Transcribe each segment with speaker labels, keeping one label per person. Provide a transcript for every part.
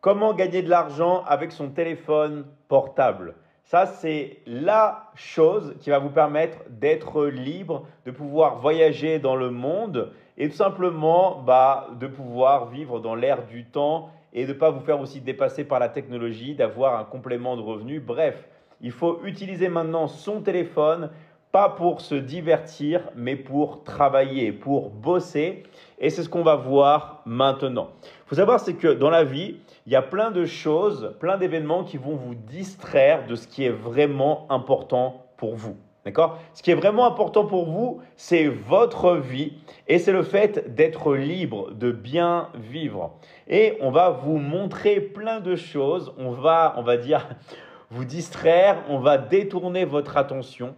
Speaker 1: Comment gagner de l'argent avec son téléphone portable? Ça, c'est la chose qui va vous permettre d'être libre, de pouvoir voyager dans le monde et tout simplement de pouvoir vivre dans l'ère du temps et de ne pas vous faire aussi dépasser par la technologie, d'avoir un complément de revenu. Bref, il faut utiliser maintenant son téléphone, pas pour se divertir, mais pour travailler, pour bosser. Et c'est ce qu'on va voir maintenant. Il faut savoir, c'est que dans la vie, il y a plein de choses, plein d'événements qui vont vous distraire de ce qui est vraiment important pour vous. D'accord? Ce qui est vraiment important pour vous, c'est votre vie et c'est le fait d'être libre, de bien vivre. Et on va vous montrer plein de choses. On va dire, vous distraire, on va détourner votre attention.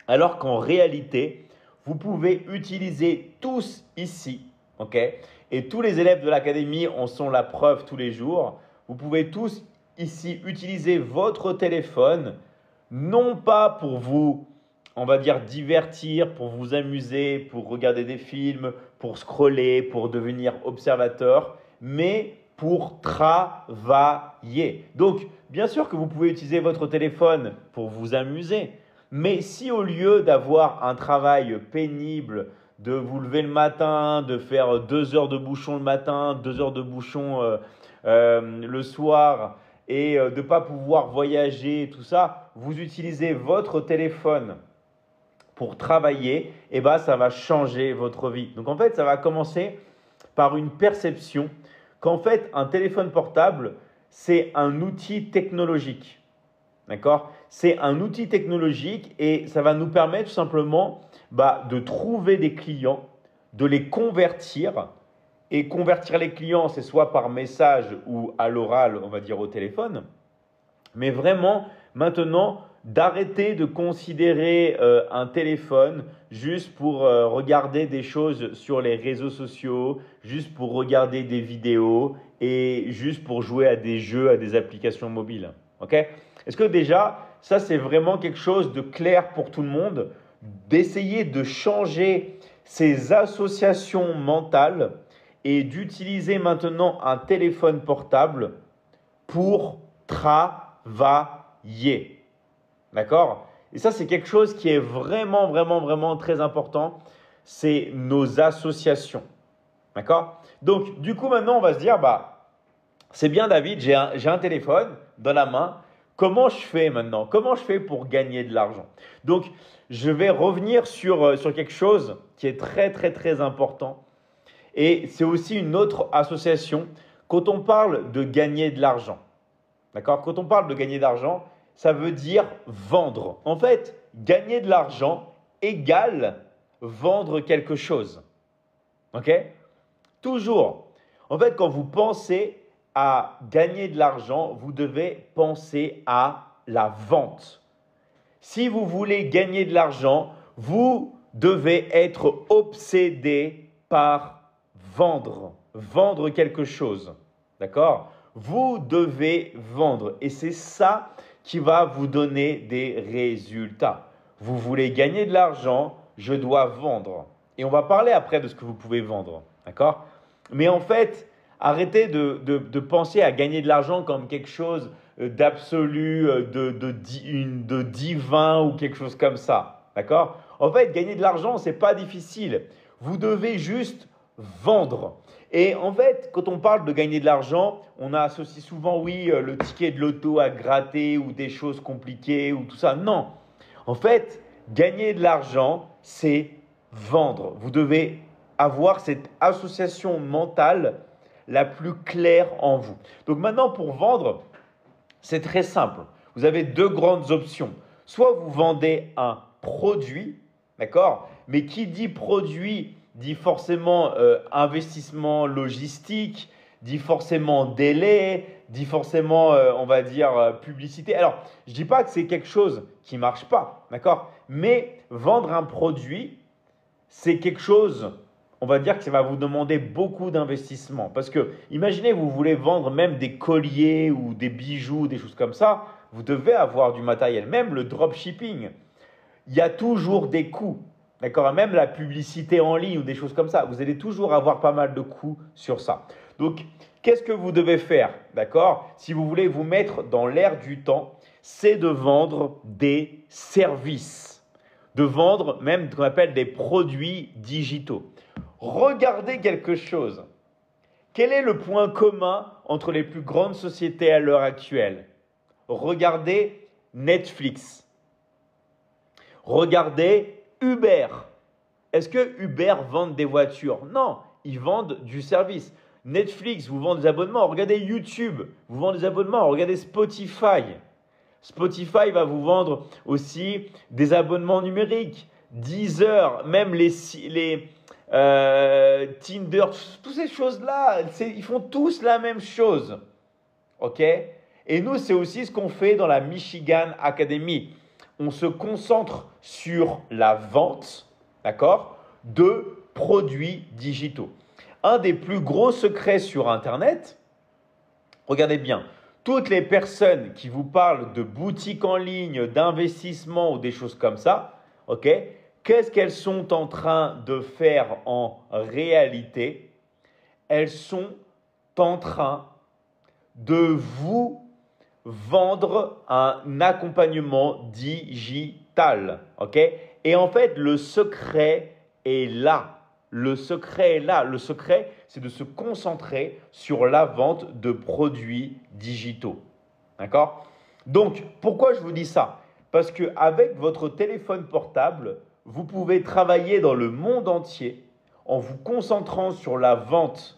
Speaker 1: Alors qu'en réalité, vous pouvez utiliser tous ici, ok? Et tous les élèves de l'académie en sont la preuve tous les jours. Vous pouvez tous ici utiliser votre téléphone, non pas pour vous, on va dire, divertir, pour vous amuser, pour regarder des films, pour scroller, pour devenir observateur, mais pour travailler. Donc, bien sûr que vous pouvez utiliser votre téléphone pour vous amuser, mais si au lieu d'avoir un travail pénible, de vous lever le matin, de faire 2 heures de bouchon le matin, 2 heures de bouchon le soir et de ne pas pouvoir voyager, tout ça, vous utilisez votre téléphone pour travailler, et ça va changer votre vie. Donc en fait, ça va commencer par une perception qu'en fait, un téléphone portable, c'est un outil technologique. D'accord? C'est un outil technologique et ça va nous permettre tout simplement de trouver des clients, de les convertir. Et convertir les clients, c'est soit par message ou à l'oral, on va dire au téléphone. Mais vraiment, maintenant, d'arrêter de considérer un téléphone juste pour regarder des choses sur les réseaux sociaux, juste pour regarder des vidéos et juste pour jouer à des jeux, à des applications mobiles. Ok? Est-ce que déjà, ça c'est vraiment quelque chose de clair pour tout le monde, d'essayer de changer ces associations mentales et d'utiliser maintenant un téléphone portable pour travailler. D'accord? Et ça, c'est quelque chose qui est vraiment, vraiment, vraiment très important. C'est nos associations. D'accord? Donc, du coup, maintenant, on va se dire, c'est bien David, j'ai un téléphone dans la main. Comment je fais maintenant? Comment je fais pour gagner de l'argent? Donc, je vais revenir sur quelque chose qui est très, très, très important. Et c'est aussi une autre association quand on parle de gagner de l'argent. D'accord? Quand on parle de gagner de l'argent, ça veut dire vendre. En fait, gagner de l'argent égale vendre quelque chose. Ok? Toujours. En fait, quand vous pensez à gagner de l'argent, vous devez penser à la vente. Si vous voulez gagner de l'argent, vous devez être obsédé par vendre quelque chose. D'accord? Vous devez vendre et c'est ça qui va vous donner des résultats. Vous voulez gagner de l'argent, je dois vendre. Et on va parler après de ce que vous pouvez vendre. D'accord? Mais en fait, arrêtez de penser à gagner de l'argent comme quelque chose d'absolu, de divin ou quelque chose comme ça. D'accord? En fait, gagner de l'argent, ce n'est pas difficile. Vous devez juste vendre. Et en fait, quand on parle de gagner de l'argent, on associe souvent, oui, le ticket de loto à gratter ou des choses compliquées ou tout ça. Non. En fait, gagner de l'argent, c'est vendre. Vous devez avoir cette association mentale la plus claire en vous. Donc maintenant, pour vendre, c'est très simple. Vous avez deux grandes options. Soit vous vendez un produit, d'accord? Mais qui dit produit dit forcément investissement logistique, dit forcément délai, dit forcément, on va dire, publicité. Alors, je ne dis pas que c'est quelque chose qui ne marche pas, d'accord? Mais vendre un produit, c'est quelque chose, on va dire que ça va vous demander beaucoup d'investissement. Parce que, imaginez, vous voulez vendre même des colliers ou des bijoux, des choses comme ça, vous devez avoir du matériel. Même le dropshipping, il y a toujours des coûts. D'accord? Même la publicité en ligne ou des choses comme ça, vous allez toujours avoir pas mal de coûts sur ça. Donc, Qu'est-ce que vous devez faire, d'accord? Si vous voulez vous mettre dans l'air du temps, c'est de vendre des services, de vendre même ce qu'on appelle des produits digitaux. Regardez quelque chose. Quel est le point commun entre les plus grandes sociétés à l'heure actuelle? Regardez Netflix. Regardez Uber. Est-ce que Uber vend des voitures? Non, ils vendent du service. Netflix vous vend des abonnements. Regardez YouTube, vous vend des abonnements. Regardez Spotify. Spotify va vous vendre aussi des abonnements numériques. Deezer, même les Tinder, toutes ces choses-là, ils font tous la même chose. OK? Et nous, c'est aussi ce qu'on fait dans la Michigan Academy. On se concentre sur la vente, d'accord, de produits digitaux. Un des plus gros secrets sur Internet, regardez bien, toutes les personnes qui vous parlent de boutiques en ligne, d'investissement ou des choses comme ça, ok, qu'est-ce qu'elles sont en train de faire en réalité? Elles sont en train de vous vendre un accompagnement digital, ok? Et en fait, le secret est là. Le secret est là. Le secret, c'est de se concentrer sur la vente de produits digitaux. D'accord? Donc, pourquoi je vous dis ça? Parce qu'avec votre téléphone portable, vous pouvez travailler dans le monde entier en vous concentrant sur la vente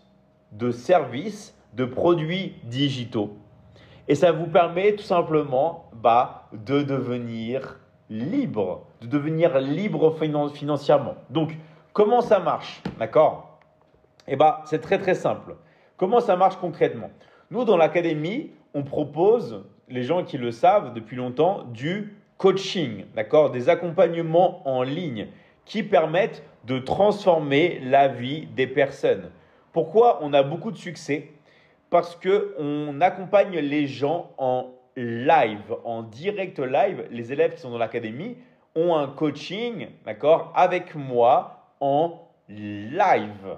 Speaker 1: de services, de produits digitaux. Et ça vous permet tout simplement de devenir libre, financièrement. Donc, comment ça marche? D'accord? C'est très très simple. Comment ça marche concrètement? Nous, dans l'académie, on propose, les gens qui le savent depuis longtemps, du coaching, d'accord? Des accompagnements en ligne qui permettent de transformer la vie des personnes. Pourquoi on a beaucoup de succès? Parce qu'on accompagne les gens en live, en direct live. Les élèves qui sont dans l'académie ont un coaching, d'accord, avec moi en live.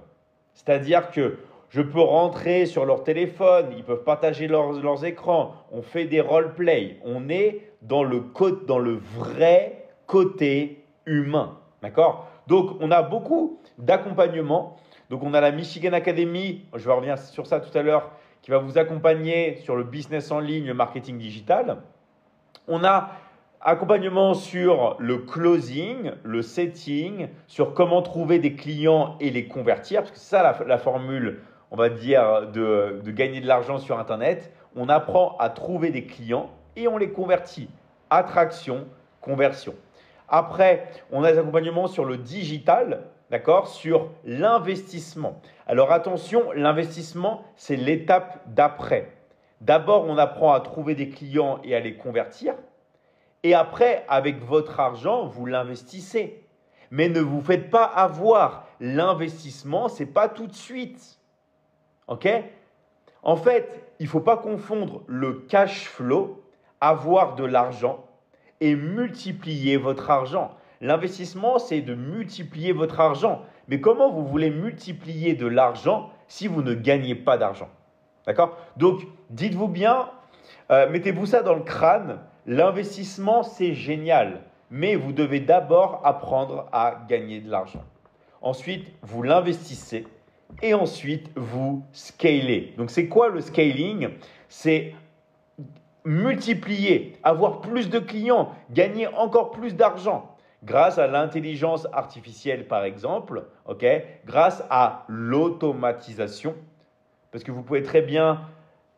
Speaker 1: C'est-à-dire que je peux rentrer sur leur téléphone, ils peuvent partager leurs écrans, on fait des roleplays, on est dans le vrai côté humain, d'accord? Donc, on a beaucoup d'accompagnement. Donc, on a la Michigan Academy, je vais revenir sur ça tout à l'heure, qui va vous accompagner sur le business en ligne, le marketing digital. On a accompagnement sur le closing, le setting, sur comment trouver des clients et les convertir, parce que c'est ça la formule, on va dire, de gagner de l'argent sur Internet. On apprend à trouver des clients et on les convertit. Attraction, conversion. Après, on a des accompagnements sur le digital, d'accord, sur l'investissement. Alors attention, l'investissement, c'est l'étape d'après. D'abord, on apprend à trouver des clients et à les convertir. Et après, avec votre argent, vous l'investissez. Mais ne vous faites pas avoir. L'investissement, ce n'est pas tout de suite. OK? En fait, il ne faut pas confondre le cash flow, avoir de l'argent, et multiplier votre argent. L'investissement, c'est de multiplier votre argent. Mais comment vous voulez multiplier de l'argent si vous ne gagnez pas d'argent? D'accord? Donc, dites-vous bien, mettez-vous ça dans le crâne. L'investissement, c'est génial, mais vous devez d'abord apprendre à gagner de l'argent. Ensuite, vous l'investissez et ensuite, vous scalez. Donc, c'est quoi le scaling? C'est multiplier, avoir plus de clients, gagner encore plus d'argent grâce à l'intelligence artificielle, par exemple, okay, grâce à l'automatisation, parce que vous pouvez très bien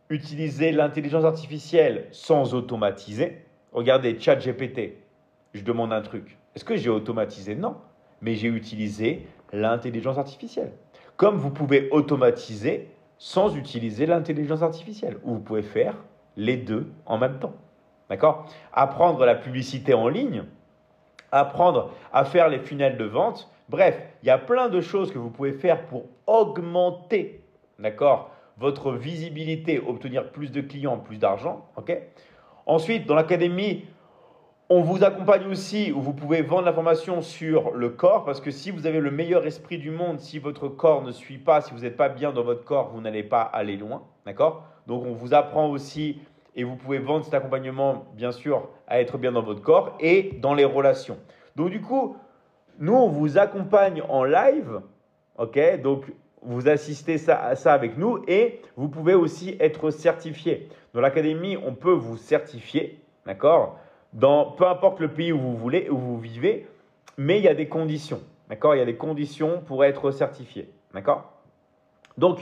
Speaker 1: utiliser l'intelligence artificielle sans automatiser. Regardez, ChatGPT, je demande un truc. Est-ce que j'ai automatisé? Non, mais j'ai utilisé l'intelligence artificielle. Comme vous pouvez automatiser sans utiliser l'intelligence artificielle, ou vous pouvez faire les deux en même temps. D'accord? Apprendre la publicité en ligne, apprendre à faire les funnels de vente. Bref, il y a plein de choses que vous pouvez faire pour augmenter, d'accord, votre visibilité, obtenir plus de clients, plus d'argent. Okay? Ensuite, dans l'académie, On vous accompagne aussi, où vous pouvez vendre l'information sur le corps, parce que si vous avez le meilleur esprit du monde, si votre corps ne suit pas, si vous n'êtes pas bien dans votre corps, vous n'allez pas aller loin, d'accord? Donc on vous apprend aussi, et vous pouvez vendre cet accompagnement, bien sûr, à être bien dans votre corps et dans les relations. Donc du coup, nous, on vous accompagne en live, ok? Donc vous assistez à ça avec nous et vous pouvez aussi être certifié. Dans l'académie, on peut vous certifier, d'accord? Dans peu importe le pays où vous voulez, où vous vivez, mais il y a des conditions, d'accord? Il y a des conditions pour être certifié, d'accord? Donc,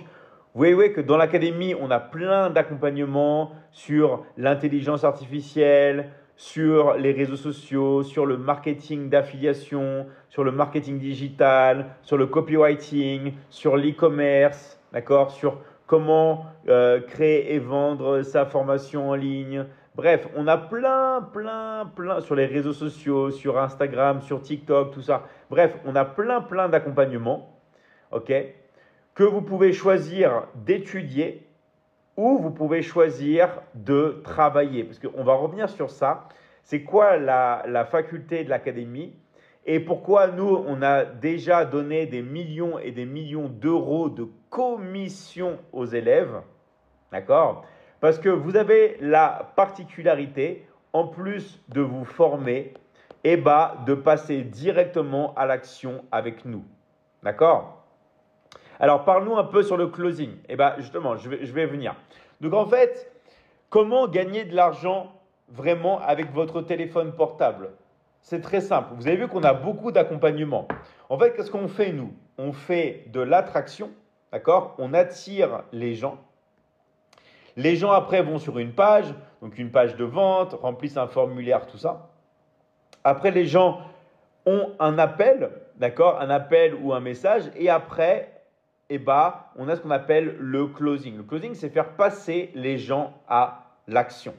Speaker 1: vous voyez que dans l'académie, on a plein d'accompagnements sur l'intelligence artificielle, sur les réseaux sociaux, sur le marketing d'affiliation, sur le marketing digital, sur le copywriting, sur l'e-commerce, d'accord? Sur comment créer et vendre sa formation en ligne. Bref, on a plein sur les réseaux sociaux, sur Instagram, sur TikTok, tout ça. Bref, on a plein d'accompagnements, ok, que vous pouvez choisir d'étudier ou vous pouvez choisir de travailler. Parce qu'on va revenir sur ça. C'est quoi la faculté de l'académie et pourquoi nous, on a déjà donné des millions et des millions d'euros de commissions aux élèves, d'accord? Parce que vous avez la particularité, en plus de vous former, de passer directement à l'action avec nous. D'accord? Alors, parle-nous un peu sur le closing. Justement, je vais venir. Donc, en fait, comment gagner de l'argent vraiment avec votre téléphone portable? C'est très simple. Vous avez vu qu'on a beaucoup d'accompagnement. En fait, qu'est-ce qu'on fait, nous? On fait de l'attraction, d'accord? On attire les gens. Les gens après vont sur une page, donc une page de vente, remplissent un formulaire, tout ça. Après, les gens ont un appel, d'accord? Un appel ou un message. Et après, on a ce qu'on appelle le closing. Le closing, c'est faire passer les gens à l'action,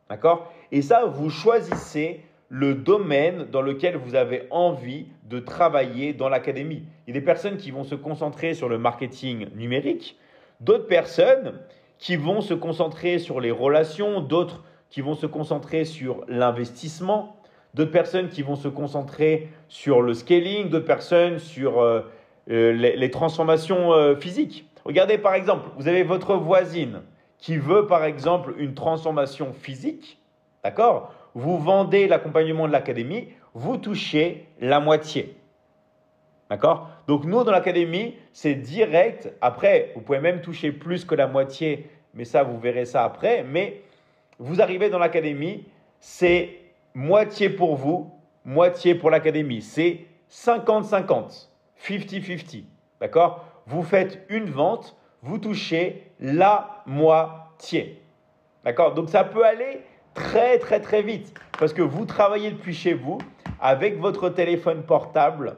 Speaker 1: d'accord? Et ça, vous choisissez le domaine dans lequel vous avez envie de travailler dans l'académie. Il y a des personnes qui vont se concentrer sur le marketing numérique, d'autres personnes qui vont se concentrer sur les relations, d'autres qui vont se concentrer sur l'investissement, d'autres personnes qui vont se concentrer sur le scaling, d'autres personnes sur les transformations physiques. Regardez par exemple, vous avez votre voisine qui veut par exemple une transformation physique, d'accord? Vous vendez l'accompagnement de l'académie, vous touchez la moitié. D'accord? Donc nous, dans l'académie, c'est direct. Après, vous pouvez même toucher plus que la moitié, mais ça, vous verrez ça après. Mais vous arrivez dans l'académie, c'est moitié pour vous, moitié pour l'académie. C'est 50-50, 50-50. D'accord? Vous faites une vente, vous touchez la moitié. D'accord? Donc ça peut aller très vite parce que vous travaillez depuis chez vous avec votre téléphone portable.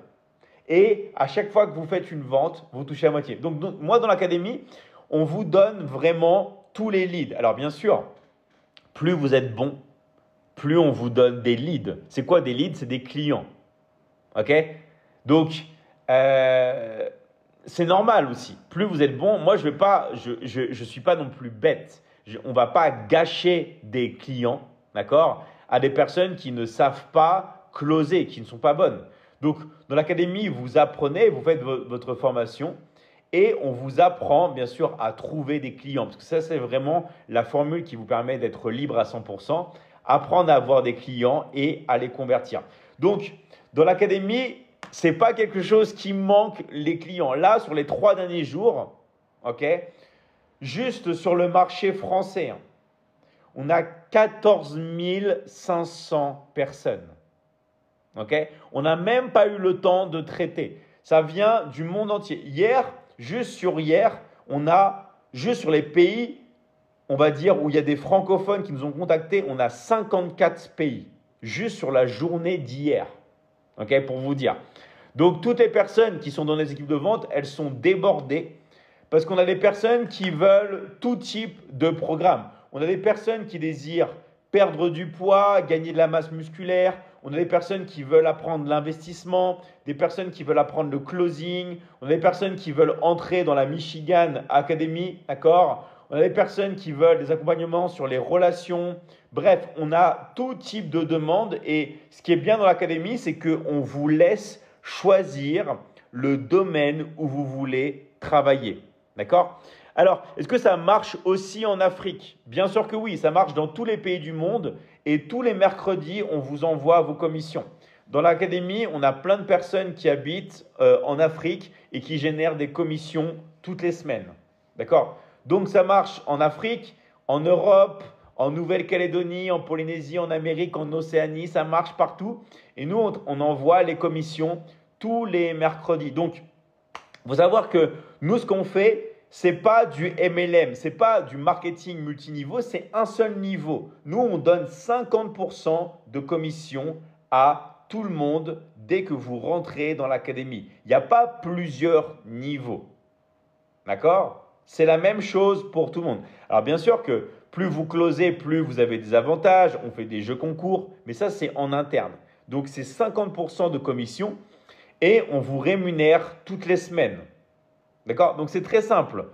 Speaker 1: Et à chaque fois que vous faites une vente, vous touchez la moitié. Donc moi, dans l'académie, on vous donne vraiment tous les leads. Alors, bien sûr, plus vous êtes bon, plus on vous donne des leads. C'est quoi des leads? C'est des clients. OK? Donc, c'est normal aussi. Plus vous êtes bon, moi, je suis pas non plus bête. On ne va pas gâcher des clients, d'accord, à des personnes qui ne savent pas closer, qui ne sont pas bonnes. Donc, dans l'académie, vous apprenez, vous faites votre formation et on vous apprend, bien sûr, à trouver des clients. Parce que ça, c'est vraiment la formule qui vous permet d'être libre à 100%, apprendre à avoir des clients et à les convertir. Donc, dans l'académie, ce n'est pas quelque chose qui manque les clients. Là, sur les 3 derniers jours, ok, juste sur le marché français, on a 14 500 personnes. Okay? On n'a même pas eu le temps de traiter. Ça vient du monde entier. Juste sur hier, on a, juste sur les pays, on va dire, où il y a des francophones qui nous ont contactés, on a 54 pays, juste sur la journée d'hier. Okay? Pour vous dire. Donc, toutes les personnes qui sont dans les équipes de vente, elles sont débordées parce qu'on a des personnes qui veulent tout type de programme. On a des personnes qui désirent perdre du poids, gagner de la masse musculaire. On a des personnes qui veulent apprendre l'investissement, des personnes qui veulent apprendre le closing. On a des personnes qui veulent entrer dans la Michigan Academy, d'accord? on a des personnes qui veulent des accompagnements sur les relations. Bref, on a tout type de demandes et ce qui est bien dans l'académie, c'est qu'on vous laisse choisir le domaine où vous voulez travailler. D'accord? Alors, est-ce que ça marche aussi en Afrique? Bien sûr que oui, ça marche dans tous les pays du monde et tous les mercredis, on vous envoie vos commissions. Dans l'académie, on a plein de personnes qui habitent en Afrique et qui génèrent des commissions toutes les semaines. D'accord? Donc, ça marche en Afrique, en Europe, en Nouvelle-Calédonie, en Polynésie, en Amérique, en Océanie, ça marche partout. Et nous, on envoie les commissions tous les mercredis. Donc, il faut savoir que nous, ce qu'on fait, ce n'est pas du MLM, ce n'est pas du marketing multiniveau, c'est un seul niveau. Nous, on donne 50% de commission à tout le monde dès que vous rentrez dans l'académie. Il n'y a pas plusieurs niveaux. D'accord? C'est la même chose pour tout le monde. Alors, bien sûr que plus vous closez, plus vous avez des avantages. On fait des jeux concours, mais ça, c'est en interne. Donc, c'est 50% de commission et on vous rémunère toutes les semaines. D'accord? Donc, c'est très simple.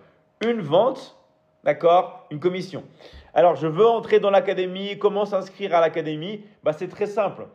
Speaker 1: Une vente, d'accord? Une commission. Alors, je veux entrer dans l'académie. Comment s'inscrire à l'académie? C'est très simple.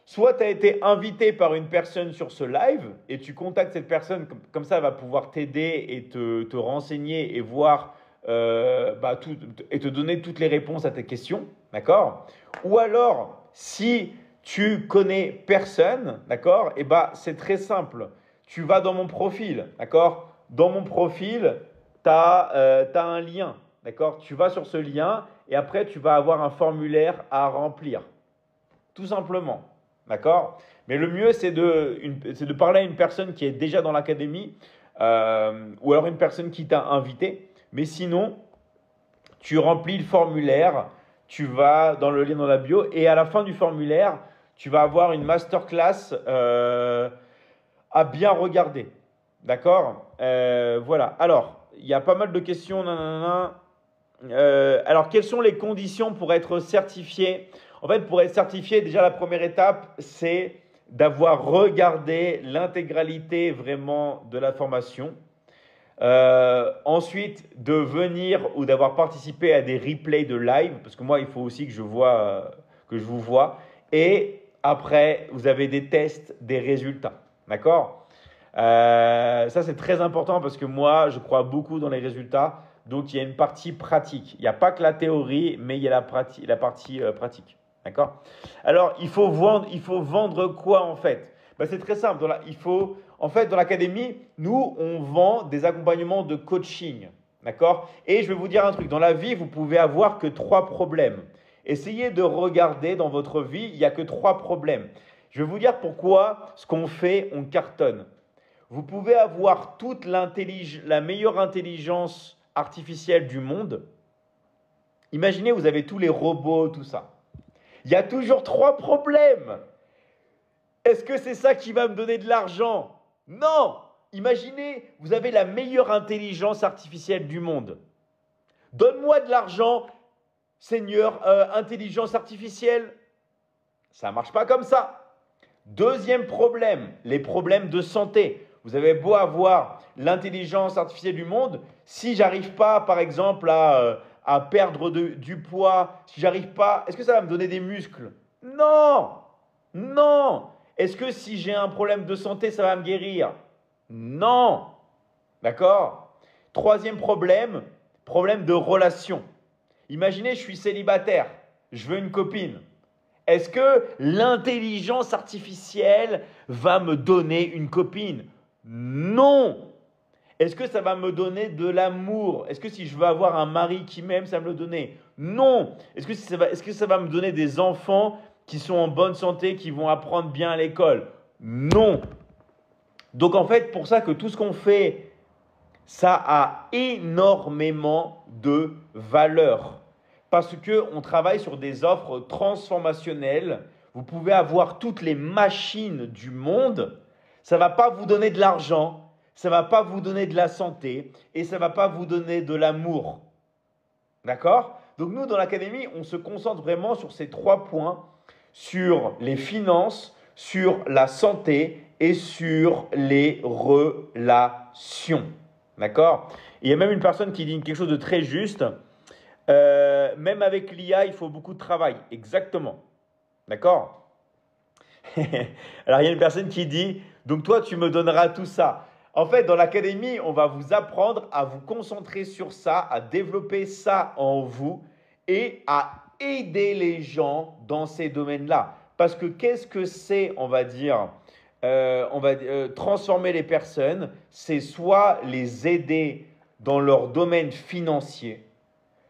Speaker 1: Soit tu as été invité par une personne sur ce live et tu contactes cette personne, comme ça, elle va pouvoir t'aider et te renseigner et voir et te donner toutes les réponses à tes questions. D'accord? Ou alors, si tu connais personne, d'accord? C'est très simple. Tu vas dans mon profil, d'accord? Dans mon profil, tu as un lien, d'accord? Tu vas sur ce lien et après, tu vas avoir un formulaire à remplir. Tout simplement, d'accord? Mais le mieux, c'est de parler à une personne qui est déjà dans l'académie ou alors une personne qui t'a invité. Mais sinon, tu remplis le formulaire, tu vas dans le lien dans la bio et à la fin du formulaire, tu vas avoir une masterclass à bien regarder. D'accord? Voilà. Alors, il y a pas mal de questions. Alors, quelles sont les conditions pour être certifié? En fait, pour être certifié, déjà, la première étape, c'est d'avoir regardé l'intégralité vraiment de la formation. Ensuite, de venir ou d'avoir participé à des replays de live, parce que moi, il faut aussi que je vous vois. Et après, vous avez des tests, des résultats. D'accord? Ça, c'est très important parce que moi, je crois beaucoup dans les résultats. Donc, il y a une partie pratique. Il n'y a pas que la théorie, mais il y a la partie pratique. D'accord? Alors, il faut vendre quoi en fait? C'est très simple. Dans l'académie, nous, on vend des accompagnements de coaching. D'accord? Et je vais vous dire un truc. Dans la vie, vous pouvez avoir que 3 problèmes. Essayez de regarder dans votre vie, il n'y a que 3 problèmes. Je vais vous dire pourquoi ce qu'on fait, on cartonne. Vous pouvez avoir la meilleure intelligence artificielle du monde. Imaginez, vous avez tous les robots, tout ça. Il y a toujours 3 problèmes. Est-ce que c'est ça qui va me donner de l'argent? Non! Imaginez, vous avez la meilleure intelligence artificielle du monde. Donne-moi de l'argent, Seigneur, intelligence artificielle. Ça ne marche pas comme ça. Deuxième problème, les problèmes de santé. Vous avez beau avoir l'intelligence artificielle du monde, si j'arrive pas, par exemple, à perdre du poids, si j'arrive pas, est-ce que ça va me donner des muscles? Non! Non! Est-ce que si j'ai un problème de santé, ça va me guérir? Non! D'accord? Troisième problème de relation. Imaginez, je suis célibataire, je veux une copine. Est-ce que l'intelligence artificielle va me donner une copine? Non! Est-ce que ça va me donner de l'amour? Est-ce que si je veux avoir un mari qui m'aime, ça va me le donner? Non! Est-ce que ça va me donner des enfants qui sont en bonne santé, qui vont apprendre bien à l'école? Non! Donc en fait, pour ça que tout ce qu'on fait, ça a énormément de valeur. Parce qu'on travaille sur des offres transformationnelles. Vous pouvez avoir toutes les machines du monde. Ça ne va pas vous donner de l'argent, ça ne va pas vous donner de la santé et ça ne va pas vous donner de l'amour. D'accord? Donc nous, dans l'académie, on se concentre vraiment sur ces 3 points, sur les finances, sur la santé et sur les relations. D'accord? Il y a même une personne qui dit quelque chose de très juste. Même avec l'IA, il faut beaucoup de travail. Exactement. D'accord? Alors, il y a une personne qui dit, donc toi, tu me donneras tout ça. En fait, dans l'académie, on va vous apprendre à vous concentrer sur ça, à développer ça en vous et à aider les gens dans ces domaines-là. Parce que qu'est-ce que c'est, transformer les personnes, c'est soit les aider dans leur domaine financier,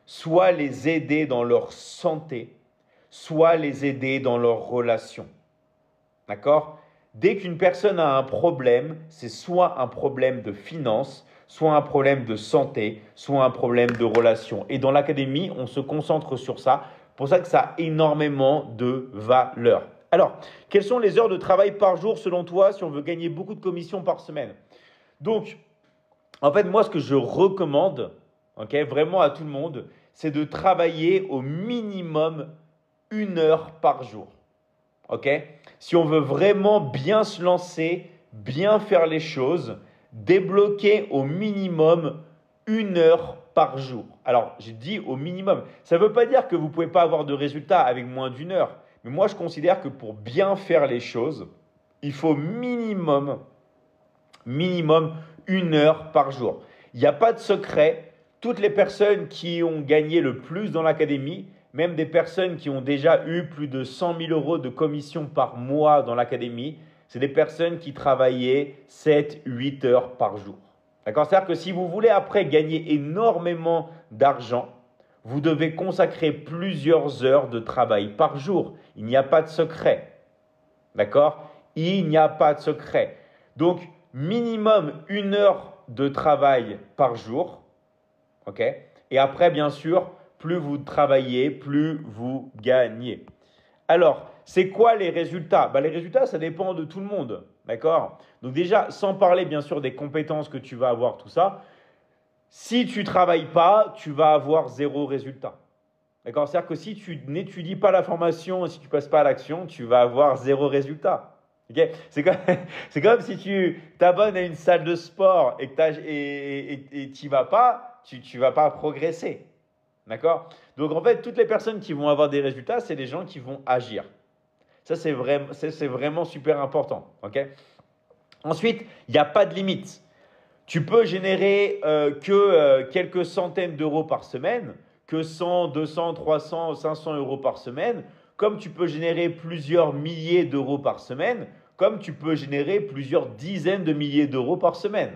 Speaker 1: soit les aider dans leur santé, soit les aider dans leurs relations. D'accord? Dès qu'une personne a un problème, c'est soit un problème de finance, soit un problème de santé, soit un problème de relation. Et dans l'académie, on se concentre sur ça. C'est pour ça que ça a énormément de valeur. Alors, quelles sont les heures de travail par jour selon toi si on veut gagner beaucoup de commissions par semaine? Donc, en fait, moi, ce que je recommande, ok, vraiment à tout le monde, c'est de travailler au minimum 1 heure par jour. Ok? Si on veut vraiment bien se lancer, bien faire les choses, débloquer au minimum 1 heure par jour. Alors, j'ai dit au minimum. Ça ne veut pas dire que vous ne pouvez pas avoir de résultats avec moins d'1 heure. Mais moi, je considère que pour bien faire les choses, il faut minimum 1 heure par jour. Il n'y a pas de secret. Toutes les personnes qui ont gagné le plus dans l'académie, même des personnes qui ont déjà eu plus de 100 000 euros de commission par mois dans l'académie, c'est des personnes qui travaillaient 7-8 heures par jour. D'accord? C'est-à-dire que si vous voulez après gagner énormément d'argent, vous devez consacrer plusieurs heures de travail par jour. Il n'y a pas de secret. D'accord? Il n'y a pas de secret. Donc, minimum 1 heure de travail par jour. OK? Et après, bien sûr, plus vous travaillez, plus vous gagnez. Alors, c'est quoi les résultats? Les résultats, ça dépend de tout le monde. D'accord? Donc déjà, sans parler bien sûr des compétences que tu vas avoir, tout ça, si tu ne travailles pas, tu vas avoir zéro résultat. D'accord? C'est-à-dire que si tu n'étudies pas la formation et si tu ne passes pas à l'action, tu vas avoir zéro résultat. Okay? C'est comme si tu t'abonnes à une salle de sport et que tu n'y vas pas, tu ne vas pas progresser. D'accord? Donc en fait, toutes les personnes qui vont avoir des résultats, c'est les gens qui vont agir. Ça, c'est vraiment super important. Okay? Ensuite, il n'y a pas de limite. Tu peux générer quelques centaines d'euros par semaine, que 100, 200, 300, 500 euros par semaine, comme tu peux générer plusieurs milliers d'euros par semaine, comme tu peux générer plusieurs dizaines de milliers d'euros par semaine.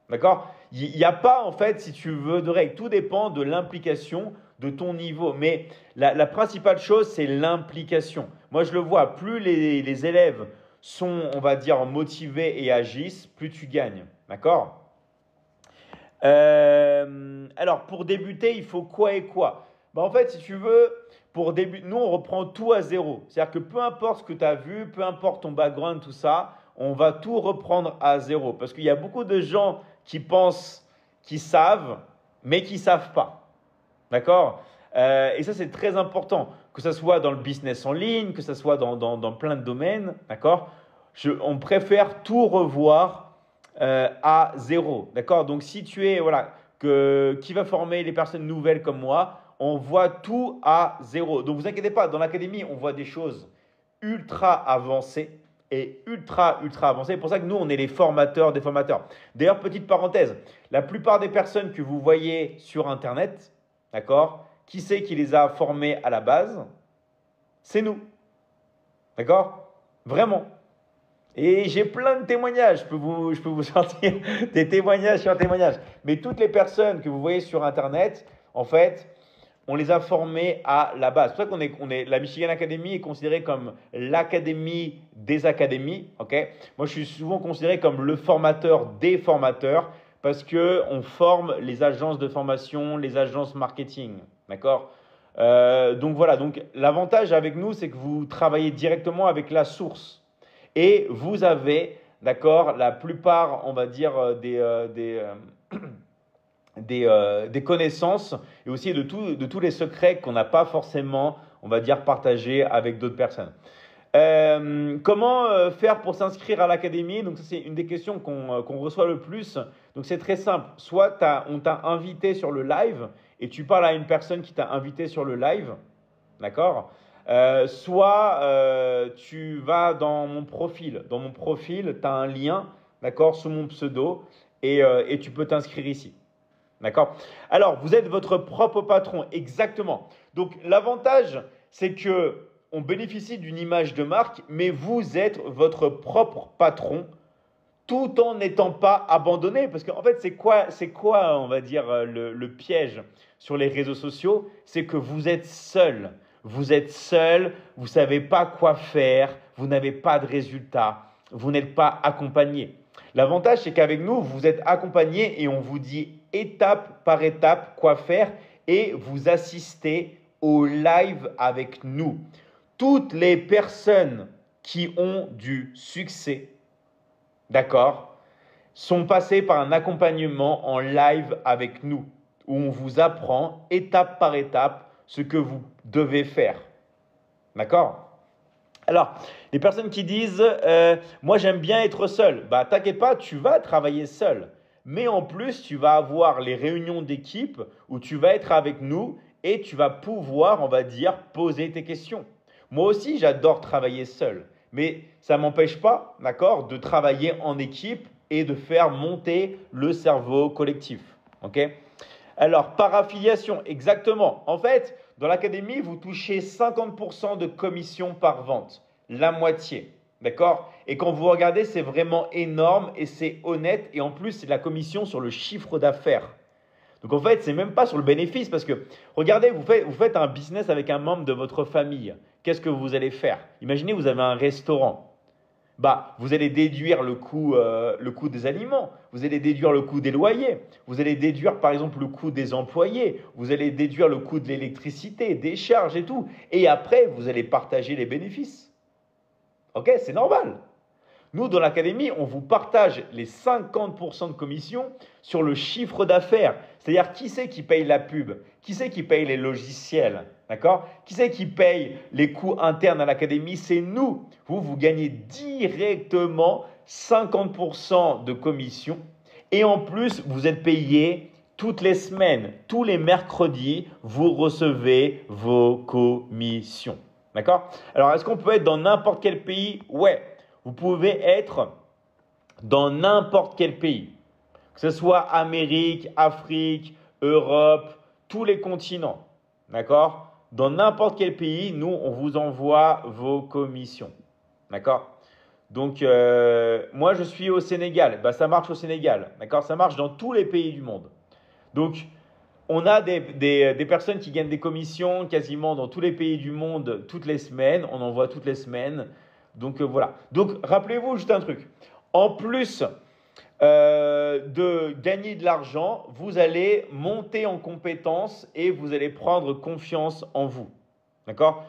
Speaker 1: D'accord? Il n'y a pas, en fait, si tu veux, de règle. Tout dépend de l'implication de ton niveau. Mais la principale chose, c'est l'implication. Moi, je le vois, plus les élèves sont, on va dire, motivés et agissent, plus tu gagnes. D'accord? Alors, pour débuter, il faut quoi et quoi? En fait, si tu veux, pour débuter, nous, on reprend tout à zéro. C'est-à-dire que peu importe ce que tu as vu, peu importe ton background, tout ça, on va tout reprendre à zéro. Parce qu'il y a beaucoup de gens qui pensent qu'ils savent, mais qui ne savent pas. D'accord? Et ça, c'est très important. Que ce soit dans le business en ligne, que ce soit dans plein de domaines. D'accord? On préfère tout revoir à zéro. D'accord? Donc, si tu es, qui va former les personnes nouvelles comme moi, on voit tout à zéro. Donc, vous inquiétez pas, dans l'académie, on voit des choses ultra avancées et ultra avancées. C'est pour ça que nous, on est les formateurs des formateurs. D'ailleurs, petite parenthèse, la plupart des personnes que vous voyez sur Internet, d'accord, qui c'est qui les a formés à la base? C'est nous. D'accord? Vraiment. Et j'ai plein de témoignages, je peux vous sortir des témoignages sur témoignages. Mais toutes les personnes que vous voyez sur Internet, en fait, on les a formés à la base. C'est pour ça la Michigan Academy est considérée comme l'académie des académies. Okay? Moi, je suis souvent considéré comme le formateur des formateurs parce qu'on forme les agences de formation, les agences marketing. D'accord? Donc voilà, donc l'avantage avec nous, c'est que vous travaillez directement avec la source. Et vous avez, d'accord, la plupart, on va dire, des connaissances et aussi de tous les secrets qu'on n'a pas forcément, on va dire, partagés avec d'autres personnes. Comment faire pour s'inscrire à l'académie? Donc ça, c'est une des questions qu'on reçoit le plus. Donc c'est très simple. Soit on t'a invité sur le live et tu parles à une personne qui t'a invité sur le live, d'accord? Soit tu vas dans mon profil. Dans mon profil, tu as un lien, d'accord, sous mon pseudo et tu peux t'inscrire ici. D'accord? Alors, vous êtes votre propre patron, exactement. Donc, l'avantage, c'est que on bénéficie d'une image de marque, mais vous êtes votre propre patron tout en n'étant pas abandonné. Parce qu'en fait, c'est quoi, on va dire, le piège sur les réseaux sociaux? C'est que vous êtes seul. Vous êtes seul, vous ne savez pas quoi faire, vous n'avez pas de résultats, vous n'êtes pas accompagné. L'avantage, c'est qu'avec nous, vous êtes accompagné et on vous dit étape par étape quoi faire et vous assistez au live avec nous. Toutes les personnes qui ont du succès, d'accord, sont passées par un accompagnement en live avec nous, où on vous apprend étape par étape ce que vous devez faire. D'accord? Alors, les personnes qui disent moi j'aime bien être seul, bah t'inquiète pas, tu vas travailler seul. Mais en plus, tu vas avoir les réunions d'équipe où tu vas être avec nous et tu vas pouvoir, on va dire, poser tes questions. Moi aussi, j'adore travailler seul, mais ça ne m'empêche pas, d'accord, de travailler en équipe et de faire monter le cerveau collectif. Ok? Alors, par affiliation, exactement. En fait, dans l'académie, vous touchez 50% de commission par vente, la moitié. D'accord? Et quand vous regardez, c'est vraiment énorme et c'est honnête. Et en plus, c'est de la commission sur le chiffre d'affaires. Donc en fait, c'est même pas sur le bénéfice parce que regardez, vous faites un business avec un membre de votre famille. Qu'est-ce que vous allez faire? Imaginez, vous avez un restaurant. Bah, vous allez déduire le coût des aliments, vous allez déduire le coût des loyers, vous allez déduire par exemple le coût des employés, vous allez déduire le coût de l'électricité, des charges et tout. Et après, vous allez partager les bénéfices. Ok, c'est normal. Nous, dans l'académie, on vous partage les 50% de commission sur le chiffre d'affaires. C'est-à-dire, qui c'est qui paye la pub? Qui c'est qui paye les logiciels? D'accord? Qui c'est qui paye les coûts internes à l'académie? C'est nous. Vous gagnez directement 50% de commission. Et en plus, vous êtes payé toutes les semaines. Tous les mercredis, vous recevez vos commissions. D'accord? Alors, est-ce qu'on peut être dans n'importe quel pays? Ouais. Vous pouvez être dans n'importe quel pays, que ce soit Amérique, Afrique, Europe, tous les continents. D'accord? Dans n'importe quel pays, nous, on vous envoie vos commissions. D'accord? Donc, moi, je suis au Sénégal. Bah, ça marche au Sénégal. D'accord? Ça marche dans tous les pays du monde. Donc, on a des personnes qui gagnent des commissions quasiment dans tous les pays du monde toutes les semaines. On envoie toutes les semaines. Donc voilà. Donc rappelez-vous juste un truc. En plus de gagner de l'argent, vous allez monter en compétences et vous allez prendre confiance en vous. D'accord?